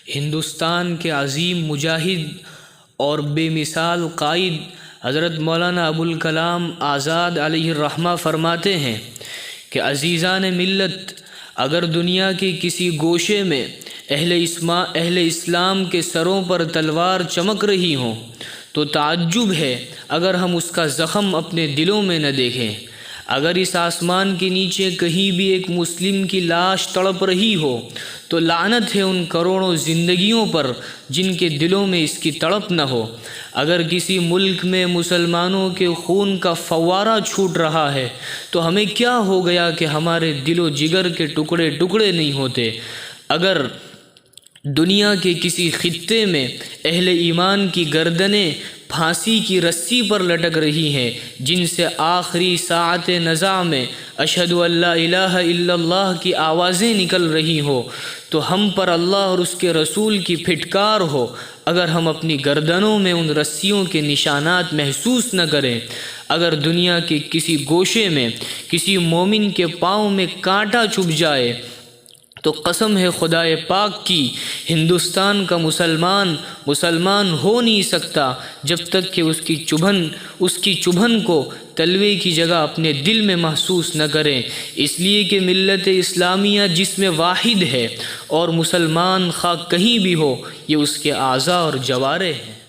ہندوستان کے عظیم مجاہد اور بے مثال قائد حضرت مولانا ابوالکلام آزاد علیہ الرحمہ فرماتے ہیں کہ عزیزان ملت، اگر دنیا کے کسی گوشے میں اہل اسلام کے سروں پر تلوار چمک رہی ہوں تو تعجب ہے اگر ہم اس کا زخم اپنے دلوں میں نہ دیکھیں۔ اگر اس آسمان کے نیچے کہیں بھی ایک مسلم کی لاش تڑپ رہی ہو تو لعنت ہے ان کروڑوں زندگیوں پر جن کے دلوں میں اس کی تڑپ نہ ہو۔ اگر کسی ملک میں مسلمانوں کے خون کا فوارہ چھوٹ رہا ہے تو ہمیں کیا ہو گیا کہ ہمارے دل و جگر کے ٹکڑے ٹکڑے نہیں ہوتے۔ اگر دنیا کے کسی خطے میں اہل ایمان کی گردنیں پھانسی کی رسی پر لٹک رہی ہیں جن سے آخری ساعت نزاع میں اشہد ان لا الہ الا اللہ کی آوازیں نکل رہی ہو تو ہم پر اللہ اور اس کے رسول کی پھٹکار ہو اگر ہم اپنی گردنوں میں ان رسیوں کے نشانات محسوس نہ کریں۔ اگر دنیا کے کسی گوشے میں کسی مومن کے پاؤں میں کانٹا چبھ جائے تو قسم ہے خدائے پاک کی، ہندوستان کا مسلمان ہو نہیں سکتا جب تک کہ اس کی چبھن کو تلوے کی جگہ اپنے دل میں محسوس نہ کریں، اس لیے کہ ملت اسلامیہ جسم واحد ہے اور مسلمان خواہ کہیں بھی ہو یہ اس کے اعضاء اور جوارح ہیں۔